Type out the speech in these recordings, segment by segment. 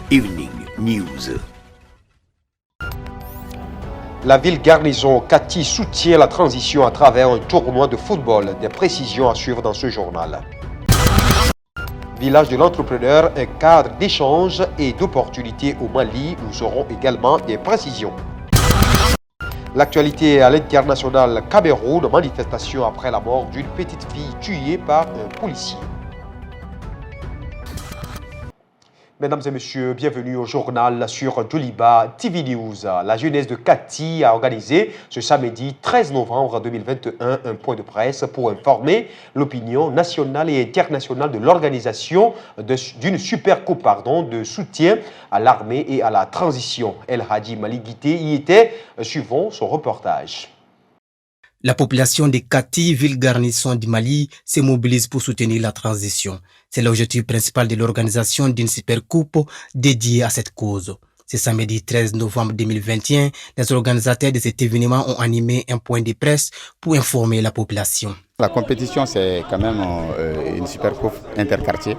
Evening News. La ville garnison Kati soutient la transition à travers un tournoi de football. Des précisions à suivre dans ce journal. Village de l'entrepreneur, un cadre d'échange et d'opportunités au Mali. Nous aurons également des précisions. L'actualité à l'international Cameroun, manifestation après la mort d'une petite fille tuée par un policier. Mesdames et messieurs, bienvenue au journal sur Djoliba TV News. La jeunesse de Kati a organisé ce samedi 13 novembre 2021 un point de presse pour informer l'opinion nationale et internationale de l'organisation d'une super coupe de soutien à l'armée et à la transition. El Hadji Malik Guité y était, suivant son reportage. La population de Kati, ville garnison du Mali, se mobilise pour soutenir la transition. C'est l'objectif principal de l'organisation d'une super coupe dédiée à cette cause. Ce samedi 13 novembre 2021, les organisateurs de cet événement ont animé un point de presse pour informer la population. La compétition, c'est quand même une super coupe interquartier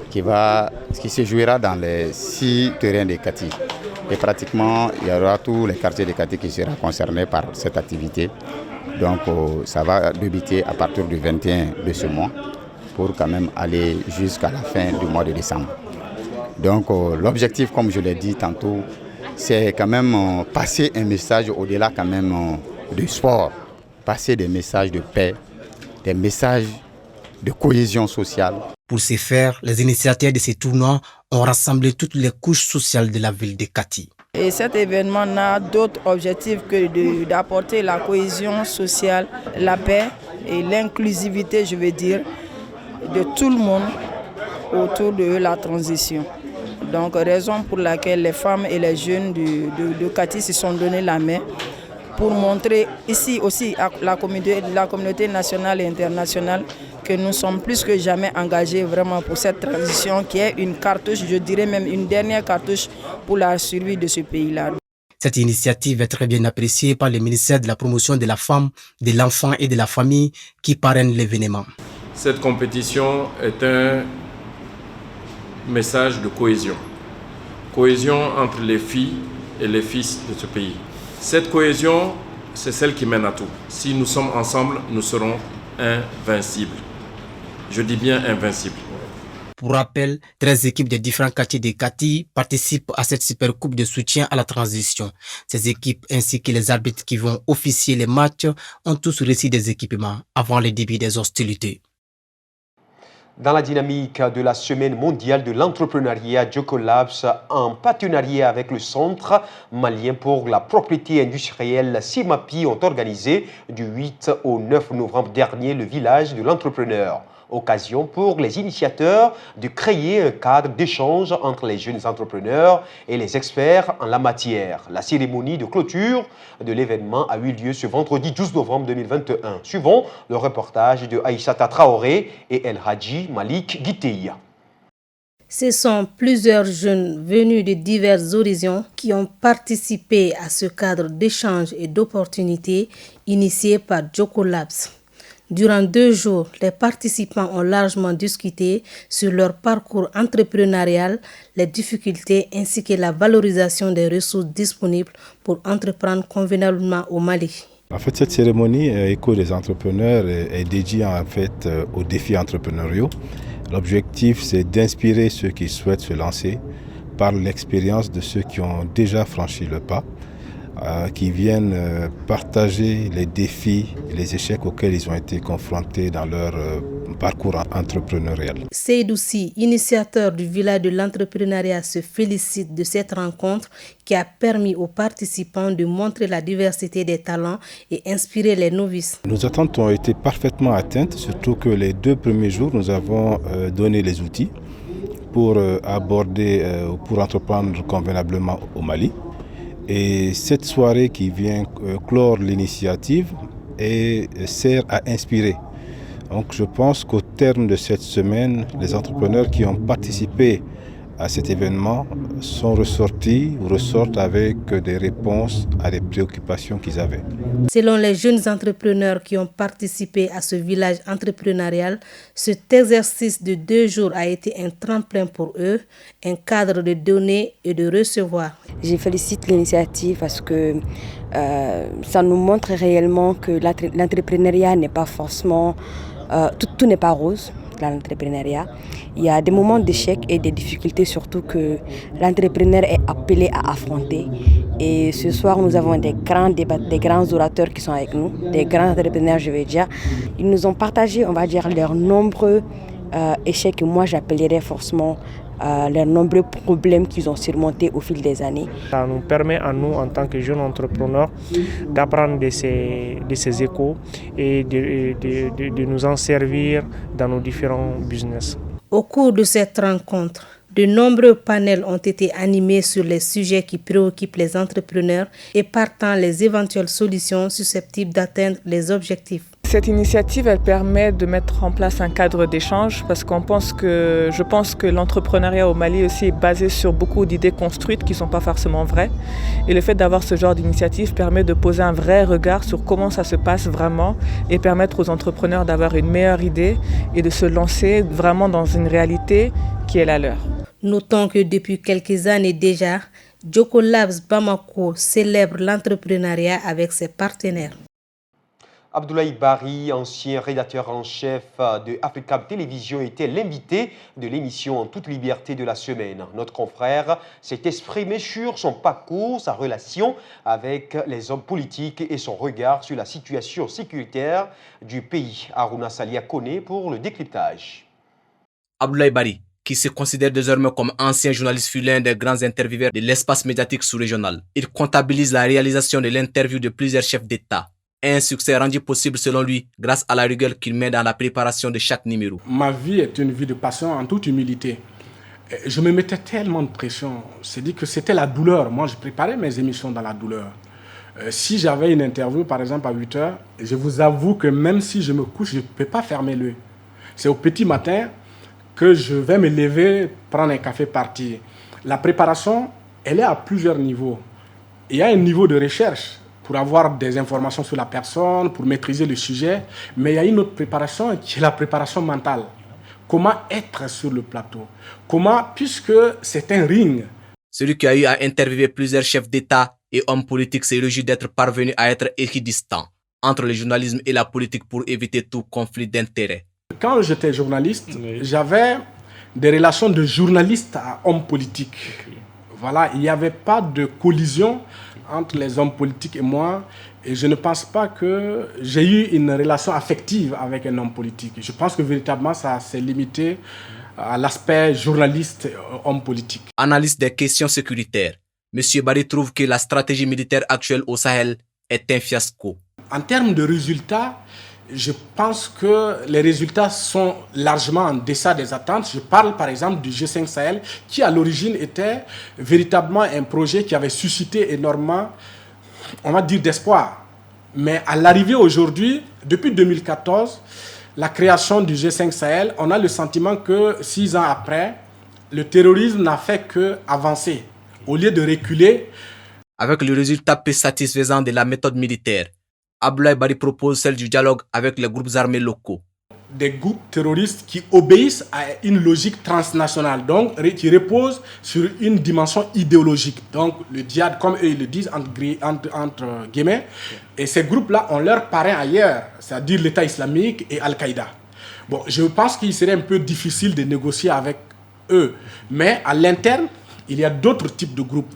qui se jouera dans les 6 terrains de Kati. Et pratiquement, il y aura tous les quartiers de Kati qui seront concernés par cette activité. Donc ça va débuter à partir du 21 de ce mois pour quand même aller jusqu'à la fin du mois de décembre. Donc l'objectif, comme je l'ai dit tantôt, c'est quand même passer un message au-delà quand même du sport, passer des messages de paix, des messages de cohésion sociale. Pour ce faire, les initiateurs de ces tournois ont rassemblé toutes les couches sociales de la ville de Kati. Et cet événement n'a d'autre objectif que d'apporter la cohésion sociale, la paix et l'inclusivité, je veux dire, de tout le monde autour de la transition. Donc, raison pour laquelle les femmes et les jeunes de Kati se sont donné la main pour montrer ici aussi à la communauté nationale et internationale que nous sommes plus que jamais engagés vraiment pour cette transition qui est une cartouche, je dirais même une dernière cartouche pour la survie de ce pays-là. Cette initiative est très bien appréciée par le ministère de la Promotion de la Femme, de l'Enfant et de la Famille qui parraine l'événement. Cette compétition est un message de cohésion. Cohésion entre les filles et les fils de ce pays. Cette cohésion, c'est celle qui mène à tout. Si nous sommes ensemble, nous serons invincibles. Je dis bien invincibles. Pour rappel, 13 équipes des différents quartiers de Kati participent à cette super coupe de soutien à la transition. Ces équipes ainsi que les arbitres qui vont officier les matchs ont tous reçu des équipements avant le début des hostilités. Dans la dynamique de la Semaine mondiale de l'entrepreneuriat, Jocolabs, en partenariat avec le Centre malien pour la propriété industrielle CIMAPI, ont organisé du 8 au 9 novembre dernier le village de l'entrepreneur. Occasion pour les initiateurs de créer un cadre d'échange entre les jeunes entrepreneurs et les experts en la matière. La cérémonie de clôture de l'événement a eu lieu ce vendredi 12 novembre 2021. Suivons le reportage de Aïssata Traoré et El Hadji Malik Guité. Ce sont plusieurs jeunes venus de divers horizons qui ont participé à ce cadre d'échange et d'opportunités initié par Jocolabs. Durant 2 jours, les participants ont largement discuté sur leur parcours entrepreneurial, les difficultés ainsi que la valorisation des ressources disponibles pour entreprendre convenablement au Mali. En fait, cette cérémonie Écho des entrepreneurs est dédiée en fait aux défis entrepreneuriaux. L'objectif, c'est d'inspirer ceux qui souhaitent se lancer par l'expérience de ceux qui ont déjà franchi le pas, qui viennent partager les défis et les échecs auxquels ils ont été confrontés dans leur parcours entrepreneurial. Seydoussi, initiateur du village de l'entrepreneuriat, se félicite de cette rencontre qui a permis aux participants de montrer la diversité des talents et inspirer les novices. Nos attentes ont été parfaitement atteintes, surtout que les 2 premiers jours, nous avons donné les outils pour aborder, pour entreprendre convenablement au Mali. Et cette soirée qui vient clore l'initiative sert à inspirer. Donc je pense qu'au terme de cette semaine, les entrepreneurs qui ont participé à cet événement ressortent avec des réponses à des préoccupations qu'ils avaient. Selon les jeunes entrepreneurs qui ont participé à ce village entrepreneurial, cet exercice de 2 jours a été un tremplin pour eux, un cadre de donner et de recevoir. Je félicite l'initiative parce que ça nous montre réellement que l'entrepreneuriat n'est pas forcément... tout n'est pas rose dans l'entrepreneuriat. Il y a des moments d'échec et des difficultés surtout que l'entrepreneur est appelé à affronter. Et ce soir, nous avons des grands orateurs qui sont avec nous, des grands entrepreneurs, je vais dire. Ils nous ont partagé, on va dire, leurs nombreux échecs que moi j'appellerais forcément les nombreux problèmes qu'ils ont surmontés au fil des années. Ça nous permet à nous, en tant que jeunes entrepreneurs, d'apprendre de ces échos et de nous en servir dans nos différents business. Au cours de cette rencontre, de nombreux panels ont été animés sur les sujets qui préoccupent les entrepreneurs et partant les éventuelles solutions susceptibles d'atteindre les objectifs. Cette initiative, elle permet de mettre en place un cadre d'échange parce je pense que l'entrepreneuriat au Mali aussi est basé sur beaucoup d'idées construites qui ne sont pas forcément vraies. Et le fait d'avoir ce genre d'initiative permet de poser un vrai regard sur comment ça se passe vraiment et permettre aux entrepreneurs d'avoir une meilleure idée et de se lancer vraiment dans une réalité qui est la leur. Notons que depuis quelques années déjà, Joko Labs Bamako célèbre l'entrepreneuriat avec ses partenaires. Abdoulaye Bari, ancien rédacteur en chef de Africa Télévision, était l'invité de l'émission En toute liberté de la semaine. Notre confrère s'est exprimé sur son parcours, sa relation avec les hommes politiques et son regard sur la situation sécuritaire du pays. Aruna Salia connaît pour le décryptage. Abdoulaye Bari, qui se considère désormais comme ancien journaliste, fut l'un des grands intervieweurs de l'espace médiatique sous-régional. Il comptabilise la réalisation de l'interview de plusieurs chefs d'État. Un succès rendu possible selon lui grâce à la rigueur qu'il met dans la préparation de chaque numéro. Ma vie est une vie de passion en toute humilité. Je me mettais tellement de pression. C'est dit que c'était la douleur. Moi, je préparais mes émissions dans la douleur. Si j'avais une interview, par exemple, à 8 heures, je vous avoue que même si je me couche, je ne peux pas fermer l'œil. C'est au petit matin que je vais me lever, prendre un café, partir. La préparation, elle est à plusieurs niveaux. Il y a un niveau de recherche pour avoir des informations sur la personne, pour maîtriser le sujet. Mais il y a une autre préparation qui est la préparation mentale. Comment être sur le plateau? Puisque c'est un ring. Celui qui a eu à interviewer plusieurs chefs d'État et hommes politiques s'est réjoui d'être parvenu à être équidistant entre le journalisme et la politique pour éviter tout conflit d'intérêts. Quand j'étais journaliste, j'avais des relations de journaliste à homme politique. Voilà, il n'y avait pas de collision entre les hommes politiques et moi. Et je ne pense pas que j'ai eu une relation affective avec un homme politique. Je pense que véritablement, ça s'est limité à l'aspect journaliste homme politique. Analyse des questions sécuritaires. M. Bari trouve que la stratégie militaire actuelle au Sahel est un fiasco. En termes de résultats, je pense que les résultats sont largement en deçà des attentes. Je parle par exemple du G5 Sahel qui à l'origine était véritablement un projet qui avait suscité énormément, on va dire, d'espoir. Mais à l'arrivée aujourd'hui, depuis 2014, la création du G5 Sahel, on a le sentiment que 6 ans après, le terrorisme n'a fait qu'avancer. Au lieu de reculer. Avec le résultat peu satisfaisant de la méthode militaire, Abdoulaye Bari propose celle du dialogue avec les groupes armés locaux. Des groupes terroristes qui obéissent à une logique transnationale, donc qui repose sur une dimension idéologique. Donc le djihad, comme eux ils le disent, entre guillemets, et ces groupes-là ont leur parrain ailleurs, c'est-à-dire l'État islamique et Al-Qaïda. Bon, je pense qu'il serait un peu difficile de négocier avec eux, mais à l'interne, il y a d'autres types de groupes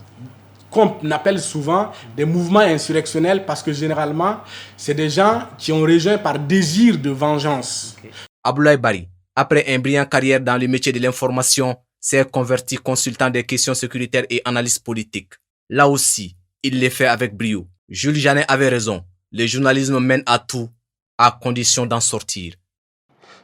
qu'on appelle souvent des mouvements insurrectionnels parce que généralement, c'est des gens qui ont rejoint par désir de vengeance. Abdoulaye Bari, après une brillante carrière dans le métier de l'information, s'est converti consultant des questions sécuritaires et analyse politique. Là aussi, il les fait avec brio. Jules Janet avait raison. Le journalisme mène à tout, à condition d'en sortir.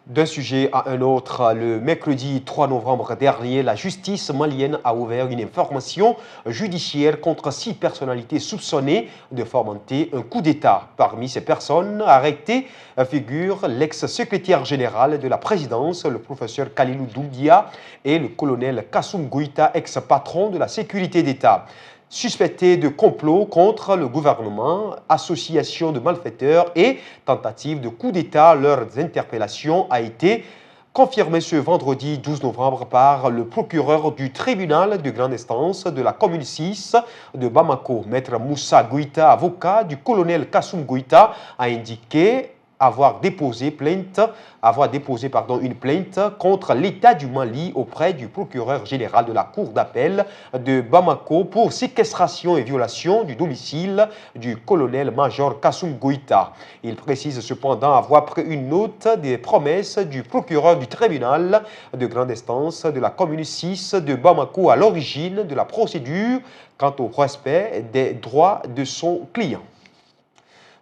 D'un sujet à un autre, le mercredi 3 novembre dernier, la justice malienne a ouvert une information judiciaire contre 6 personnalités soupçonnées de fomenter un coup d'État. Parmi ces personnes arrêtées figurent l'ex-secrétaire général de la présidence, le professeur Kalilou Doumbia, et le colonel Kassoum Goïta, ex-patron de la sécurité d'État. Suspectés de complot contre le gouvernement, association de malfaiteurs et tentative de coup d'État, leur interpellation a été confirmée ce vendredi 12 novembre par le procureur du tribunal de grande instance de la commune 6 de Bamako. Maître Moussa Goïta, avocat du colonel Kassoum Goïta, a indiqué avoir déposé une plainte contre l'État du Mali auprès du procureur général de la Cour d'appel de Bamako pour séquestration et violation du domicile du colonel-major Kassoum Goïta. Il précise cependant avoir pris une note des promesses du procureur du tribunal de grande instance de la commune 6 de Bamako à l'origine de la procédure quant au respect des droits de son client.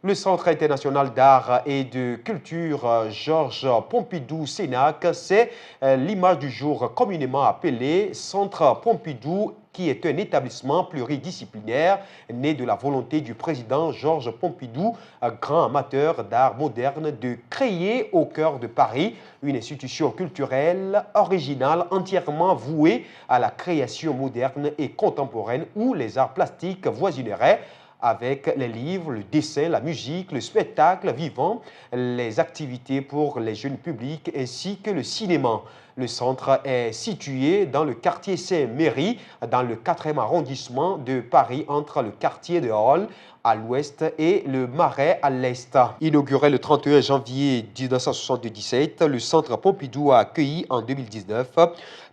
Le Centre international d'art et de culture Georges Pompidou Sénac, c'est l'image du jour communément appelé Centre Pompidou, qui est un établissement pluridisciplinaire né de la volonté du président Georges Pompidou, grand amateur d'art moderne, de créer au cœur de Paris une institution culturelle originale entièrement vouée à la création moderne et contemporaine où les arts plastiques voisineraient avec les livres, le dessin, la musique, le spectacle vivant, les activités pour les jeunes publics ainsi que le cinéma. Le centre est situé dans le quartier Saint-Méry, dans le 4e arrondissement de Paris, entre le quartier de Hall à l'ouest et le Marais à l'est. Inauguré le 31 janvier 1977, le centre Pompidou a accueilli en 2019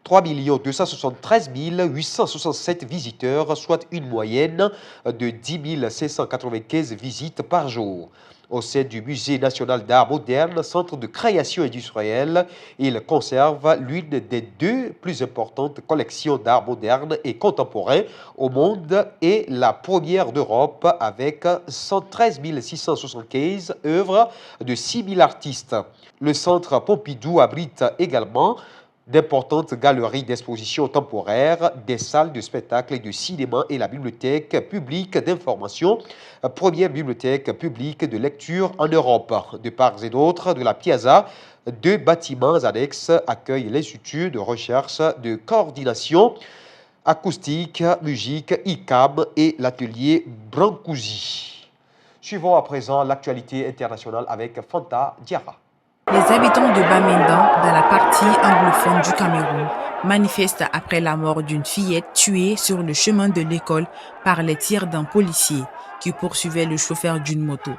3 273 867 visiteurs, soit une moyenne de 10 595 visites par jour. Au sein du Musée national d'art moderne, centre de création industrielle, il conserve l'une des 2 plus importantes collections d'art moderne et contemporain au monde et la première d'Europe avec 113 675 œuvres de 6 000 artistes. Le centre Pompidou abrite également d'importantes galeries d'exposition temporaires, des salles de spectacle et de cinéma et la bibliothèque publique d'information, première bibliothèque publique de lecture en Europe. De part et d'autre de la Piazza, 2 bâtiments annexes accueillent l'Institut de recherche de coordination acoustique, musique, ICAM et l'atelier Brancusi. Suivons à présent l'actualité internationale avec Fanta Diarra. Les habitants de Bamenda, dans la partie anglophone du Cameroun, manifestent après la mort d'une fillette tuée sur le chemin de l'école par les tirs d'un policier qui poursuivait le chauffeur d'une moto.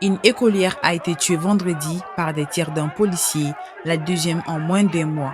Une écolière a été tuée vendredi par des tirs d'un policier, la 2e en moins d'1 mois.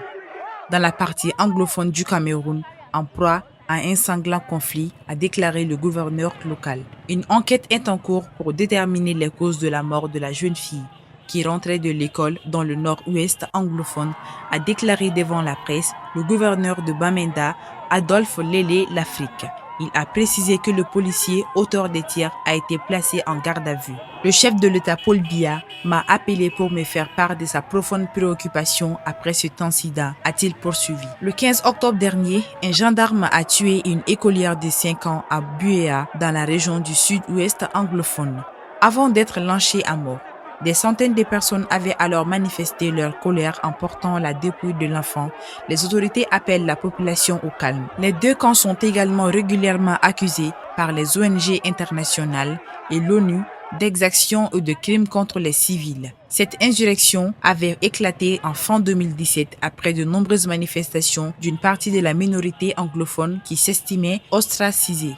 Dans la partie anglophone du Cameroun, en proie à un sanglant conflit, a déclaré le gouverneur local. Une enquête est en cours pour déterminer les causes de la mort de la jeune fille, qui rentrait de l'école dans le nord-ouest anglophone, a déclaré devant la presse le gouverneur de Bamenda, Adolphe Lélé Lafrique. Il a précisé que le policier auteur des tirs a été placé en garde à vue. Le chef de l'État Paul Biya m'a appelé pour me faire part de sa profonde préoccupation après cet incident, a-t-il poursuivi. Le 15 octobre dernier, un gendarme a tué une écolière de 5 ans à Buéa, dans la région du sud-ouest anglophone, avant d'être lynché à mort. Des centaines de personnes avaient alors manifesté leur colère en portant la dépouille de l'enfant. Les autorités appellent la population au calme. Les 2 camps sont également régulièrement accusés par les ONG internationales et l'ONU d'exactions ou de crimes contre les civils. Cette insurrection avait éclaté en fin 2017 après de nombreuses manifestations d'une partie de la minorité anglophone qui s'estimait ostracisée.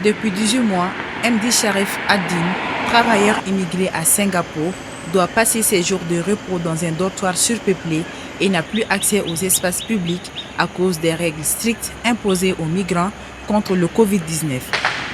Depuis 18 mois, Md Sharif Ad-Din, travailleur immigré à Singapour, doit passer ses jours de repos dans un dortoir surpeuplé et n'a plus accès aux espaces publics à cause des règles strictes imposées aux migrants contre le Covid-19.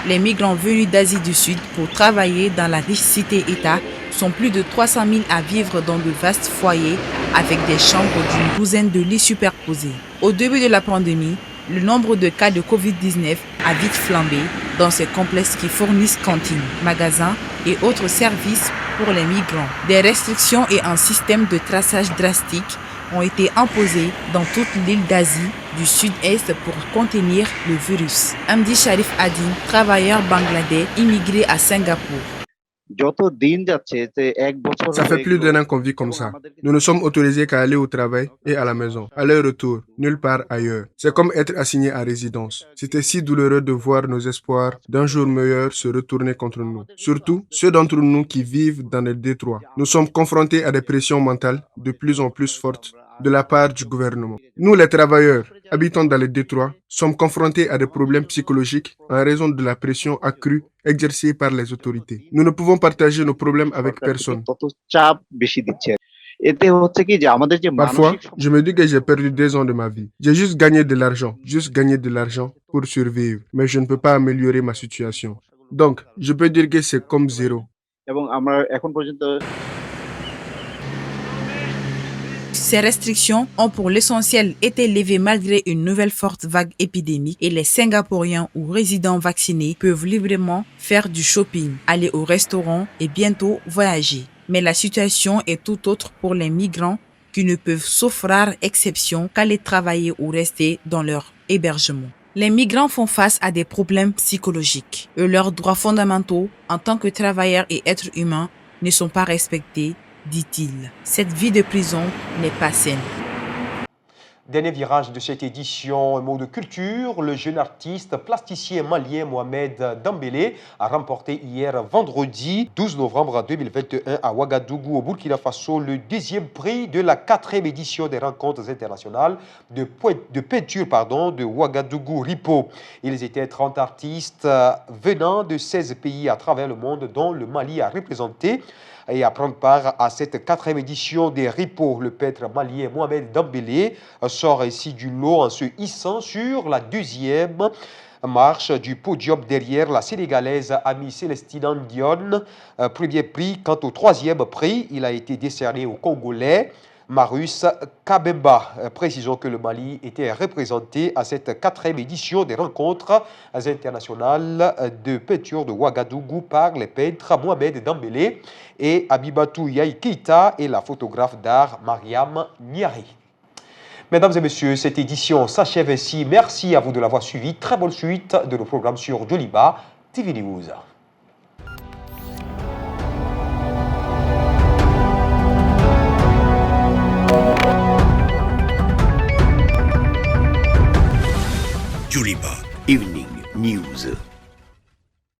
Les migrants venus d'Asie du Sud pour travailler dans la riche cité-État sont plus de 300 000 à vivre dans de vastes foyers avec des chambres d'une douzaine de lits superposés. Au début de la pandémie, le nombre de cas de Covid-19 a vite flambé dans ces complexes qui fournissent cantines, magasins et autres services pour les migrants. Des restrictions et un système de traçage drastique ont été imposés dans toute l'île d'Asie du Sud-Est pour contenir le virus. Amdi Sharif Adin, travailleur bangladais immigré à Singapour. Ça fait plus d'1 an qu'on vit comme ça. Nous ne sommes autorisés qu'à aller au travail et à la maison. Aller-retour, nulle part ailleurs. C'est comme être assigné à résidence. C'était si douloureux de voir nos espoirs d'un jour meilleur se retourner contre nous. Surtout ceux d'entre nous qui vivent dans les détroits. Nous sommes confrontés à des pressions mentales de plus en plus fortes de la part du gouvernement. Nous, les travailleurs, habitant dans les détroits, sommes confrontés à des problèmes psychologiques en raison de la pression accrue exercée par les autorités. Nous ne pouvons partager nos problèmes avec personne. Parfois, je me dis que j'ai perdu 2 ans de ma vie. J'ai juste gagné de l'argent pour survivre, mais je ne peux pas améliorer ma situation. Donc, je peux dire que c'est comme zéro. Ces restrictions ont pour l'essentiel été levées malgré une nouvelle forte vague épidémique et les Singapouriens ou résidents vaccinés peuvent librement faire du shopping, aller au restaurant et bientôt voyager. Mais la situation est tout autre pour les migrants qui ne peuvent sauf rare exception qu'aller travailler ou rester dans leur hébergement. Les migrants font face à des problèmes psychologiques et leurs droits fondamentaux en tant que travailleurs et êtres humains ne sont pas respectés, dit-il. Cette vie de prison n'est pas saine. Dernier virage de cette édition, un mot de culture. Le jeune artiste plasticien malien Mohamed Dambélé a remporté hier vendredi 12 novembre 2021 à Ouagadougou au Burkina Faso le 2e prix de la 4e édition des rencontres internationales de peinture de Ouagadougou Ripo. Ils étaient 30 artistes venant de 16 pays à travers le monde dont le Mali a représenté. Et à prendre part à cette 4e édition des Ripo, le peintre malien Mohamed Dambélé sort ainsi du lot en se hissant sur la 2e marche du podium derrière la Sénégalaise Ami Célestine Ndione. Premier prix. Quant au 3e prix, il a été décerné au Congolais Marus Kabemba. Précisons que le Mali était représenté à cette 4e édition des rencontres internationales de peinture de Ouagadougou par les peintres Mohamed Dambélé et Abibatou Yaï Keita et la photographe d'art Mariam Niari. Mesdames et messieurs, cette édition s'achève ainsi. Merci à vous de l'avoir suivi. Très bonne suite de nos programmes sur Joliba TV News.